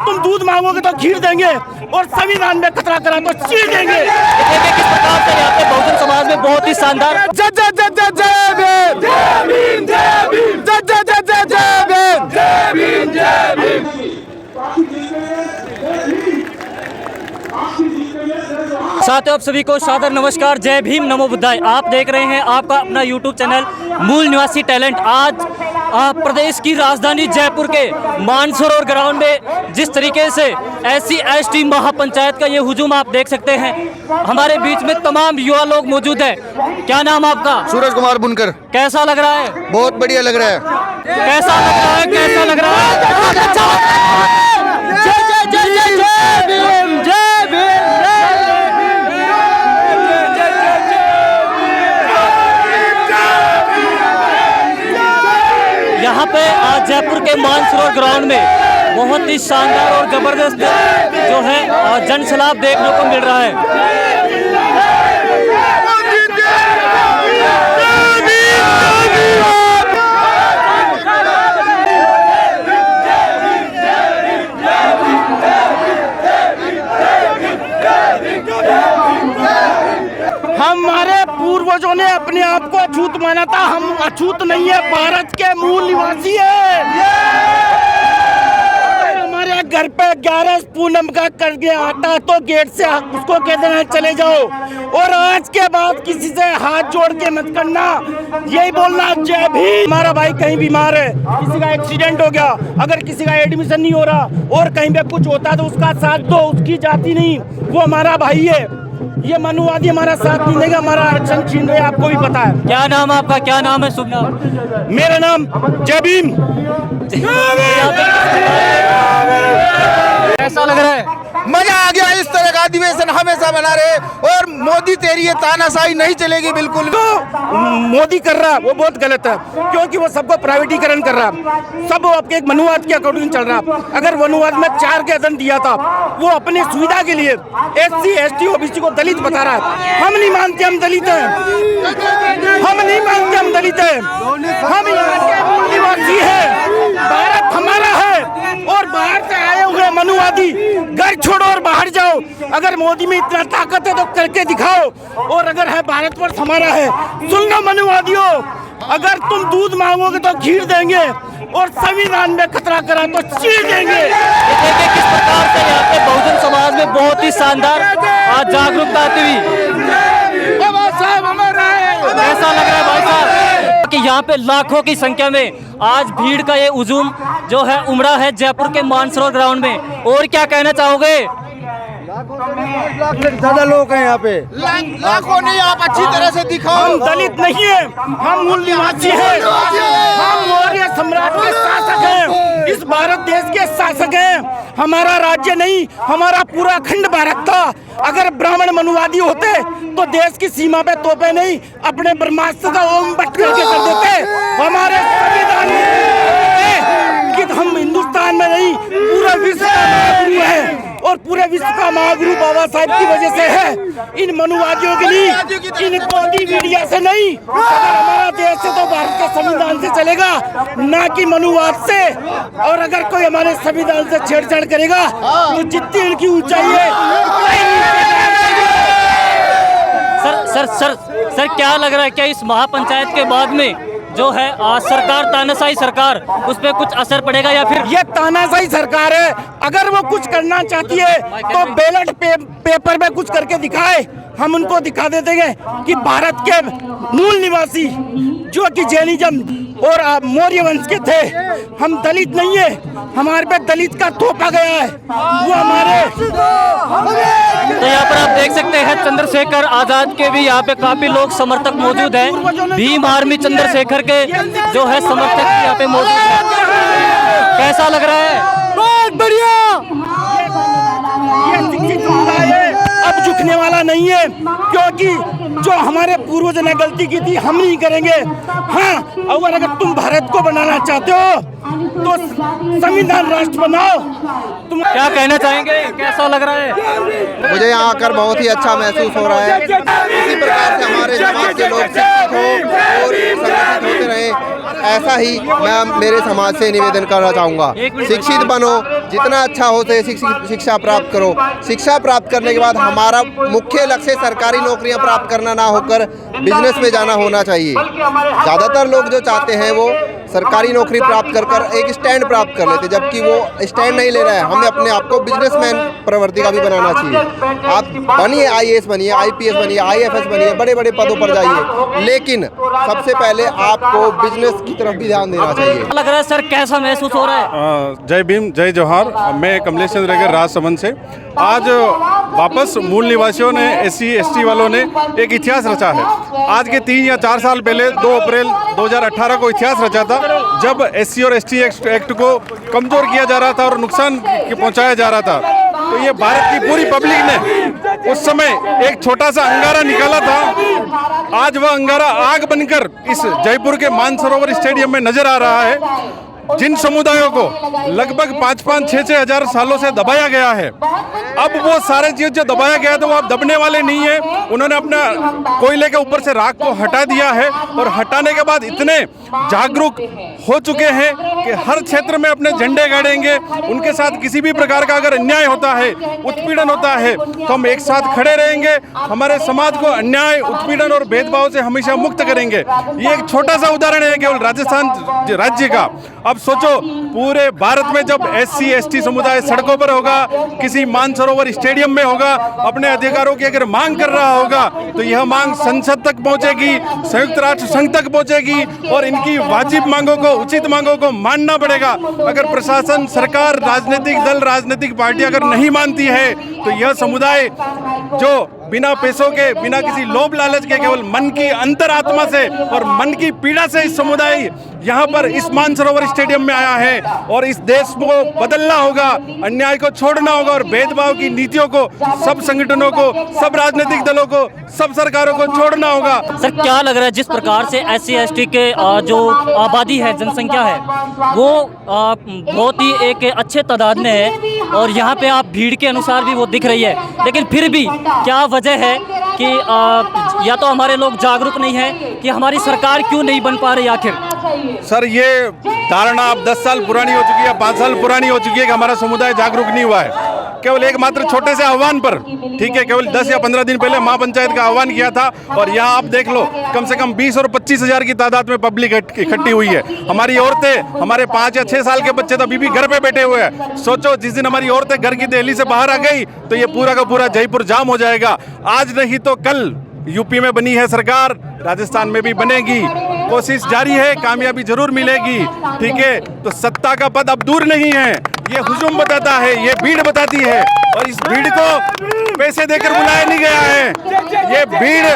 तुम दूध मांगोगे तो खीर देंगे और संविधान में खतरा करा तो चीर देंगे। देखिए किस प्रकार से यहाँ पे बहुजन समाज में बहुत ही शानदार जय जय जय जय जय भीम, जय भीम, जय भीम, जय जय जय जय जय भीम, जय भीम, जय भीम। साथियों आप सभी को सादर नमस्कार, जय भीम, नमो बुद्धाय। आप देख रहे हैं आपका अपना यूट्यूब चैनल मूल निवासी टैलेंट। आज प्रदेश की राजधानी जयपुर के मानसरोवर ग्राउंड में जिस तरीके से SC/ST महापंचायत का ये हुजूम आप देख सकते हैं, हमारे बीच में तमाम युवा लोग मौजूद हैं। क्या नाम आपका? सूरज कुमार बुनकर। कैसा लग रहा है? बहुत बढ़िया लग रहा है। कैसा लग रहा है? कैसा लग रहा है? जय जय जय जय जय भीम, जय भीम, यहाँ पे आज जयपुर के मानसरोवर ग्राउंड में बहुत ही शानदार और जबरदस्त जो है जनसैलाब देखने को मिल रहा है। हमारे पूर्वजों ने अपने आप को अछूत माना था, हम अछूत नहीं है, भारत के मूल निवासी है। हमारे घर पे 11 पूनम का कर गया आता तो गेट से उसको कह देना चले जाओ, और आज के बाद किसी से हाथ जोड़ के मत करना, यही बोलना जय भीम। हमारा भाई कहीं बीमार है, किसी का एक्सीडेंट हो गया, अगर किसी का एडमिशन नहीं हो रहा और कहीं पे कुछ होता तो उसका साथ दो, उसकी जाति नहीं, वो हमारा भाई है। ये मनुवादी हमारा साथ नहीं देगा, हमारा आरक्षण छीन रहे, आपको भी पता है। क्या नाम आपका? क्या नाम है? शुभ नाम? मेरा नाम जय भीम। कैसा लग रहा है? मजा आ गया। इस तरह का अधिवेशन हमेशा बना रहे, और मोदी तेरी ये तानाशाही नहीं चलेगी बिल्कुल। तो मोदी कर रहा है वो बहुत गलत है, क्योंकि वो सबको प्राइवेटीकरण कर रहा है, सब वो आपके एक मनुवाद के अकॉर्डिंग चल रहा है। अगर मनुवाद में 4 के आदन दिया था, वो अपनी सुविधा के लिए SC/ST OBC को दलित बता रहा है। हम नहीं मानते हम दलित हैं, हम नहीं मानते हम दलित हैं, हम यहाँ के मूल निवासी हैं। भारत हमारा है, और बाहर से आए हुए मनुवादी घर छोड़ो और बाहर जाओ। अगर मोदी में इतना ताकत है तो करके दिखाओ, और अगर है भारतवर्ष हमारा है। सुन लो मनुवादियों, अगर तुम दूध मांगोगे तो खीर देंगे और संविधान में खतरा करा तो चीर देंगे। देखिए किस प्रकार से यहाँ पे बहुजन समाज में बहुत ही शानदार आज जागरूकता आती हुई। कैसा लग रहा है भाई साहब कि यहाँ पे लाखों की संख्या में आज भीड़ का ये हुजूम जो है उमड़ा है जयपुर के मानसरोवर ग्राउंड में, और क्या कहना चाहोगे? ज्यादा लोग हैं यहाँ पे। लाखों नहीं, आप अच्छी तरह से दिखाओ। हम दलित नहीं है, हम मूल निवासी हैं, हम मौर्य सम्राट के शासक हैं, इस भारत देश के शासक हैं। हमारा राज्य नहीं, हमारा पूरा खंड भारत था। अगर ब्राह्मण मनुवादी होते तो देश की सीमा पे तोपे नहीं, अपने ब्रह्मास्त्र का ओम बट करके कर देते। हमारे संविधान में कि हम हिंदुस्तान में नहीं, पूरा विश्व का महागुरु है, और पूरे विश्व का महागुरु बाबा साहब की वजह से है। इन मनुवादियों के लिए, इन मोदी मीडिया से नहीं, हमारा देश से तो भारत के संविधान से चलेगा, ना कि मनुवाद से। और अगर कोई हमारे संविधान से छेड़छाड़ करेगा तो जितनी इनकी ऊंचाई है। सर क्या लग रहा है, क्या इस महापंचायत के बाद में जो है सरकार तानाशाही सरकार, उस पर कुछ असर पड़ेगा या फिर? ये तानाशाही सरकार है, अगर वो कुछ करना चाहती है तो बैलेट पेपर में कुछ करके दिखाए, हम उनको दिखा देते हैं कि भारत के मूल निवासी जो कि जैनिज्म और मौर्य वंश के थे, हम दलित नहीं है, हमारे पे दलित का थोपा गया है, वो हमारे। तो यहाँ पर आप देख सकते हैं चंद्रशेखर आजाद के भी यहाँ पे काफी लोग समर्थक मौजूद हैं। भीम आर्मी चंद्रशेखर के जो है समर्थक यहाँ पे मौजूद हैं। कैसा लग रहा है? बहुत बढ़िया। ये शिक्षित समुदाय है, अब झुकने वाला नहीं है, क्योंकि जो हमारे पूर्वजों ने गलती की थी हम नहीं करेंगे। हाँ, और अगर तुम भारत को बनाना चाहते हो तो संविधान राष्ट्र बनाओ। तुम क्या कहना चाहेंगे, कैसा लग रहा है? मुझे यहाँ आकर बहुत ही अच्छा महसूस हो रहा है। इसी प्रकार से हमारे समाज के लोग शिक्षित हो और संगठित होते रहे, ऐसा ही मैं मेरे समाज से निवेदन करना चाहूँगा। शिक्षित बनो, जितना अच्छा हो सके शिक्षा प्राप्त करो। शिक्षा प्राप्त करने के बाद हमारा मुख्य लक्ष्य सरकारी नौकरियां प्राप्त करना ना होकर बिजनेस में जाना होना चाहिए। ज़्यादातर लोग जो चाहते हैं वो सरकारी नौकरी प्राप्त कर कर एक स्टैंड प्राप्त कर लेते, जबकि वो स्टैंड नहीं ले रहा है। हमें अपने आप को बिजनेसमैन प्रवृत्ति का भी बनाना चाहिए। आप बनिए, IAS बनिए, IPS बनिए, IFS बनिए, बड़े बड़े पदों पर जाइए, लेकिन सबसे पहले आपको बिजनेस की तरफ भी ध्यान देना चाहिए। लग रहा है सर, कैसा महसूस हो रहा है? जय भीम, जय जोहार। मैं कमलेश चंद्र रेगर राजसमंद से। आज वापस मूल निवासियों ने, SC ST वालों ने एक इतिहास रचा है। आज के 3 या 4 साल पहले 2 अप्रैल 2018 को इतिहास रचा था, जब SC और ST एक्ट को कमजोर किया जा रहा था और नुकसान पहुंचाया जा रहा था। तो ये भारत की पूरी पब्लिक ने उस समय एक छोटा सा अंगारा निकाला था। आज वह अंगारा आग बनकर इस जयपुर के मानसरोवर स्टेडियम में नजर आ रहा है। जिन समुदायों को लगभग 5-5, 6-6 हजार सालों से दबाया गया है, अब वो सारे चीज जो दबाया गया था वो अब दबने वाले नहीं है। उन्होंने अपना कोयले के ऊपर से राख को हटा दिया है और हटाने के बाद इतने जागरूक हो चुके हैं कि हर क्षेत्र में अपने झंडे गाड़ेंगे। उनके साथ किसी भी प्रकार का अगर अन्याय होता है, उत्पीड़न होता है, तो हम एक साथ खड़े रहेंगे। हमारे समाज को अन्याय, उत्पीड़न और भेदभाव से हमेशा मुक्त करेंगे। ये एक छोटा सा उदाहरण है केवल राजस्थान राज्य का। अब सोचो, पूरे भारत में जब SC ST समुदाय सड़कों पर होगा, किसी मानसरोवर स्टेडियम में होगा, अपने अधिकारों की अगर मांग कर रहा होगा, तो यह मांग संसद तक पहुंचेगी, संयुक्त राष्ट्र संघ तक पहुंचेगी और इनकी वाजिब मांगों को, उचित मांगों को मानना पड़ेगा। अगर प्रशासन, सरकार, राजनीतिक दल, राजनीतिक पार्टी अगर नहीं मानती है, तो यह समुदाय जो बिना पैसों के, बिना किसी लोभ लालच के, केवल मन की अंतरात्मा से और मन की पीड़ा से इस समुदाय यहाँ पर इस मानसरोवर स्टेडियम में आया है। और इस देश को बदलना होगा, अन्याय को छोड़ना होगा और भेदभाव की नीतियों को सब संगठनों को, सब राजनीतिक दलों को, सब सरकारों को छोड़ना होगा। सर, क्या लग रहा है जिस प्रकार से SC ST के जो आबादी है, जनसंख्या है, वो बहुत ही एक अच्छे तादाद में है और यहाँ पे आप भीड़ के अनुसार भी वो दिख रही है, लेकिन फिर भी क्या वजह है कि या तो हमारे लोग जागरूक नहीं है कि हमारी सरकार क्यों नहीं बन पा रही आखिर? सर, ये धारणा अब 10 साल पुरानी हो चुकी है, 5 साल पुरानी हो चुकी है कि हमारा समुदाय जागरूक नहीं हुआ है। केवल एक मात्र छोटे से आह्वान पर, ठीक है, केवल 10 या 15 दिन पहले महापंचायत का आह्वान किया था और यहाँ आप देख लो, कम से कम 20 और 25 हजार की तादाद में पब्लिक इकट्ठी हुई है। हमारी औरतें, हमारे 5 या 6 साल के बच्चे तो अभी भी घर पे बैठे हुए हैं। सोचो, जिस दिन हमारी औरतें घर की दहली से बाहर आ गई तो ये पूरा का पूरा जयपुर जाम हो जाएगा। आज नहीं तो कल यूपी में बनी है सरकार, राजस्थान में भी बनेगी। कोशिश जारी है, कामयाबी जरूर मिलेगी, ठीक है। तो सत्ता का पद अब दूर नहीं है, ये हुजूम बताता है, ये भीड़ बताती है और इस भीड़ को पैसे देकर बुलाया नहीं गया है। ये भीड़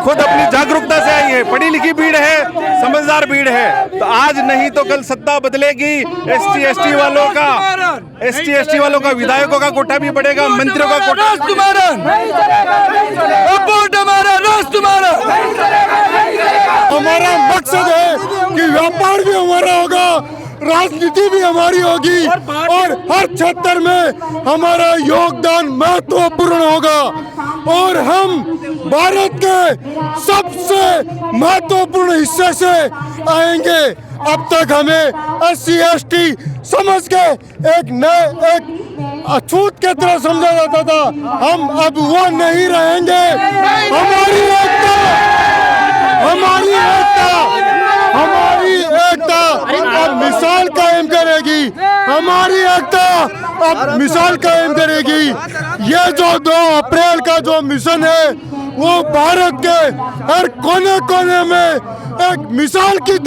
खुद अपनी जागरूकता से आई है, पढ़ी लिखी भीड़ है, समझदार भीड़ है। तो आज नहीं तो कल सत्ता बदलेगी। SC ST वालों का विधायकों का कोटा भी बढ़ेगा, मंत्रियों का कोटा। हमारा मकसद है कि व्यापार भी हमारा होगा, राजनीति भी हमारी होगी और हर क्षेत्र में हमारा योगदान महत्वपूर्ण होगा और हम भारत के सबसे महत्वपूर्ण हिस्से से आएंगे। अब तक हमें SC ST समझ के एक अछूत के तरह समझा जाता था, हम अब वो नहीं रहेंगे। हमारी एकता अब मिसाल कायम करेगी, हमारी एकता अब मिसाल कायम करेगी। ये जो 2 अप्रैल का जो मिशन है वो भारत के हर कोने कोने में एक मिसाल की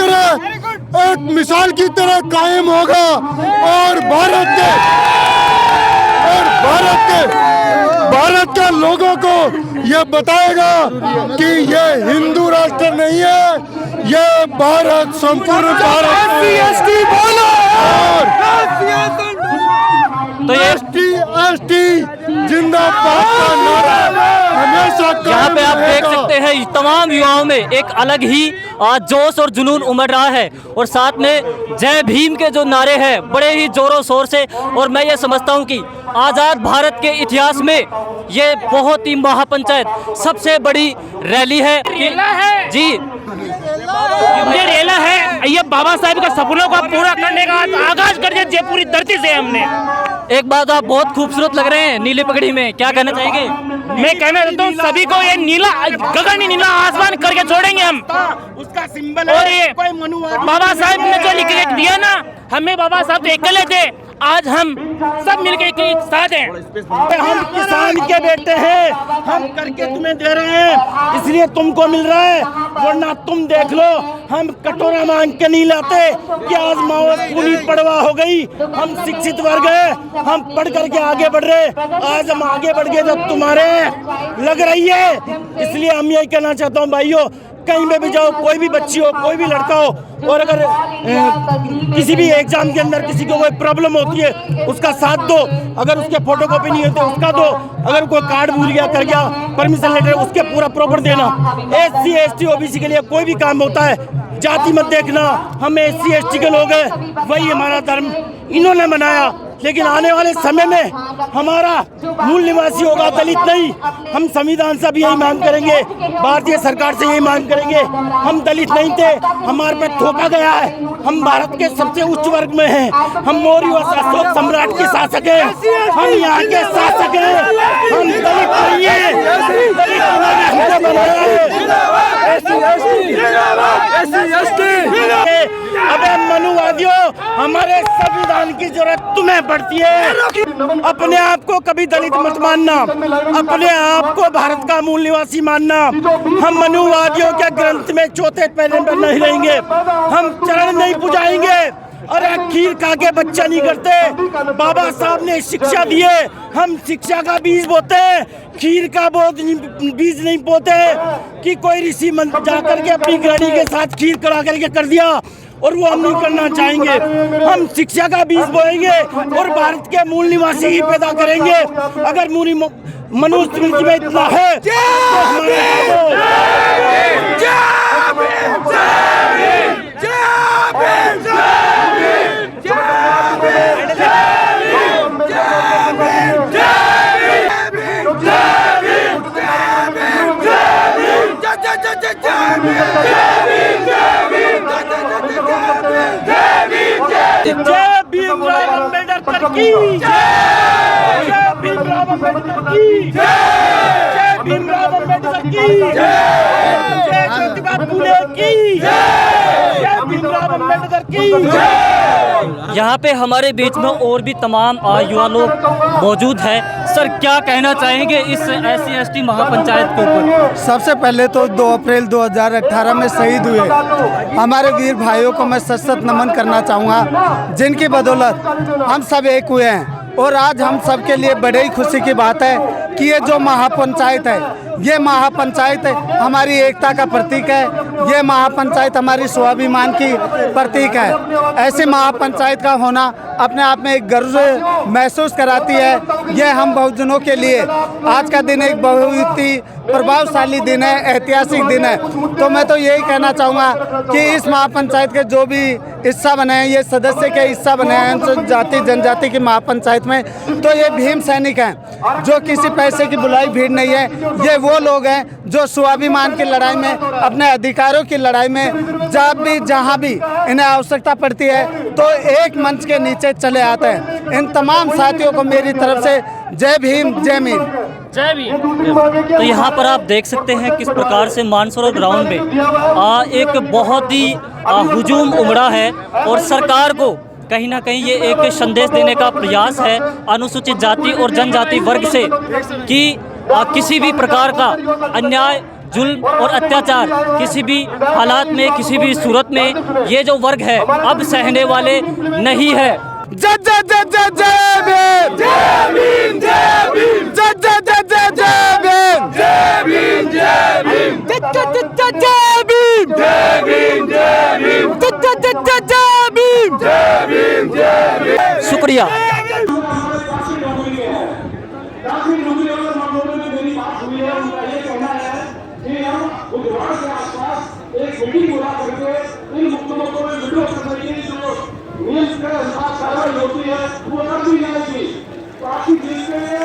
तरह कायम होगा और भारत के लोगों को ये बताएगा कि ये हिंदू राष्ट्र नहीं है, ये भारत संपूर्ण भारत। तो ये एसटी जिंदाबाद का नारा हमेशा यहाँ पे आप देख सकते हैं तमाम युवाओं में एक अलग ही जोश और जुनून उमड़ रहा है और साथ में जय भीम के जो नारे हैं बड़े ही जोरों शोर से। और मैं ये समझता हूँ कि आज़ाद भारत के इतिहास में ये बहुत ही महापंचायत सबसे बड़ी रैली है जी। ये रेला है, ये बाबा साहब का सपनों को पूरा करने का आगाज कर दिया जयपुरी धरती से हमने। एक बात, आप बहुत खूबसूरत लग रहे हैं नीली पगड़ी में, क्या कहना चाहेंगे? मैं कहना चाहता हूँ सभी को ये नीला गगन नीला आसमान करके छोड़ेंगे हम। उसका सिंबल और ये बाबा साहब ने जो लिख के दिया ना, हमें बाबा साहब तो अकेले थे, आज हम सब मिलके एक साथ हैं। हम किसान के बेटे हैं, हम करके तुम्हें दे रहे हैं इसलिए तुमको मिल रहा है, वरना तुम देख लो हम कटोरा मांग के नहीं लाते कि आज माओ पूरी पड़वा हो गई। हम शिक्षित वर्ग है, हम पढ़ करके आगे बढ़ रहे, आज हम आगे बढ़ गए जब तुम्हारे लग रही है। इसलिए हम यही कहना चाहता हूँ भाइयों, कहीं पे भी जाओ, कोई भी बच्ची हो, कोई भी लड़का हो, और अगर किसी भी एग्जाम के अंदर किसी को कोई प्रॉब्लम होती है उसका साथ दो, अगर उसके फोटोकॉपी नहीं होते उसका दो, अगर कोई कार्ड भूल गया कर गया परमिशन लेटर उसके पूरा प्रॉपर देना। SC ST OBC के लिए कोई भी काम होता है जाति मत देखना, हम SC ST के लोग हैं, वही हमारा धर्म इन्होंने बनाया। लेकिन आने वाले समय में हमारा मूल निवासी होगा, दलित नहीं। हम संविधान से भी यही मांग करेंगे, भारतीय सरकार से यही मांग करेंगे। हम दलित नहीं थे, हमारे पे थोपा गया है, हम भारत के सबसे उच्च वर्ग में हैं, हम मौर्य और अशोक सम्राट के शासक हैं, हम यहाँ के शासक हैं, हम दलित नहीं है, दलित हमको बनाया है। अबे मनुवादियों, हमारे संविधान की जरूरत तुम्हें पड़ती है। अपने आप को कभी दलित मत मानना, अपने आप को भारत का मूल निवासी मानना। हम मनुवादियों के ग्रंथ में चौथे पैरे पर नहीं रहेंगे, हम चरण नहीं पुजाएंगे। अरे खीर खा के बच्चा नहीं करते, बाबा साहब ने शिक्षा दिए, हम शिक्षा का बीज बोते हैं, खीर का बीज नहीं बोते कि कोई ऋषि जाकर के अपनी गृहिणी के साथ खीर करा करके कर दिया, और वो हम नहीं करना चाहेंगे। हम शिक्षा का बीज बोएंगे और भारत के मूल निवासी ही पैदा करेंगे। अगर मनुष्य में इतना है तो जय भीमराव अम्बेडकर की जय, जय भीमराव अम्बेडकर की जय, जय भीमराव अम्बेडकर की जय, जय ज्योतिबा फुले की जय, जय भीमराव अम्बेडकर की जय। यहाँ पे हमारे बीच में और भी तमाम युवा लोग मौजूद हैं। सर, क्या कहना चाहेंगे इस SC ST महापंचायत के ऊपर? सबसे पहले तो 2 अप्रैल 2018 में शहीद हुए हमारे वीर भाइयों को मैं सशक्त नमन करना चाहूँगा, जिनकी बदौलत हम सब एक हुए हैं। और आज हम सब के लिए बड़े ही खुशी की बात है कि ये जो महापंचायत है, ये महापंचायत हमारी एकता का प्रतीक है, ये महापंचायत हमारी स्वाभिमान की प्रतीक है। ऐसे महापंचायत का होना अपने आप में एक गर्व महसूस कराती है। ये हम बहुजनों के लिए आज का दिन एक बहुत ही प्रभावशाली दिन है, ऐतिहासिक दिन है। तो मैं तो यही कहना चाहूँगा कि इस महापंचायत के जो भी हिस्सा बने हैं, ये सदस्य के हिस्सा बने हैं जाति जनजाति की महापंचायत में, तो ये भीम सैनिक हैं, जो किसी पैसे की बुलाई भीड़ नहीं है। ये वो लोग हैं जो स्वाभिमान की लड़ाई में, अपने अधिकारों की लड़ाई में जब भी जहाँ भी इन्हें आवश्यकता पड़ती है तो एक मंच के नीचे चले आते हैं। इन तमाम साथियों को मेरी तरफ से जय भीम, जय भीम, जय भीम। तो यहाँ पर आप देख सकते हैं किस प्रकार से मानसरोवर ग्राउंड में एक बहुत ही हुजूम उमड़ा है और सरकार को कहीं ना कहीं ये एक संदेश देने का प्रयास है अनुसूचित जाति और जनजाति वर्ग से कि किसी भी प्रकार का अन्याय, जुल्म और अत्याचार किसी भी हालात में, किसी भी सूरत में ये जो वर्ग है अब सहने वाले नहीं है। जय जय जय जय जय भीम, जय भीम, जय भीम, जय जय जय जय जय भीम, जय भीम, जय भीम, जय जय जय भीम, जय भीम, जय भीम, जय जय जय भीम, जय भीम, जय भीम। शुक्रिया। काफी दूसरे वाले मामलों में मेरी बात हुई है, उनका ये कहना है कि हम बुधवार के आसपास एक मीटिंग बुला करके इन मुकदमों को वीडियो करने की जो नियम के अनुसार कार्रवाई होती है वो कर दी जाएगी। तो आपकी जीत के लिए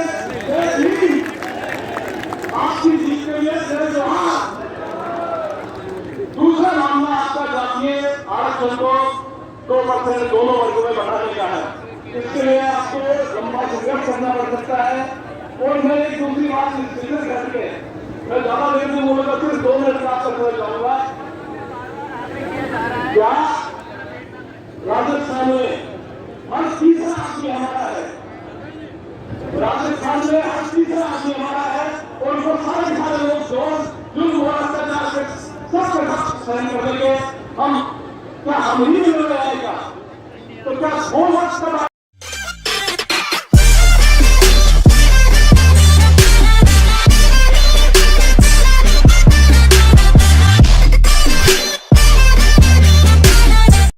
आपकी जीत के लिए जोहार। दूसरा मामला आपका जातीय आरक्षण को 2% दोनों वर्गों में बढ़ाने का है। इसके लिए आपको लंबा संघर्ष करना पड़ सकता है। और मैं एक दूसरी बात डिस्कस करके मैं ज्यादा देर नहीं बोलूंगा, सिर्फ 2 मिनट का आपका समझ जाऊंगा। क्या राजस्थान में हर तीसरा आदमी हमारा है, राजस्थान में हर तीसरा आदमी हमारा है और वो सारे लोग जो हुआ अत्याचार से सब सहन करने के हम क्या हम ही मिल जाएगा? तो क्या 2 वर्ष का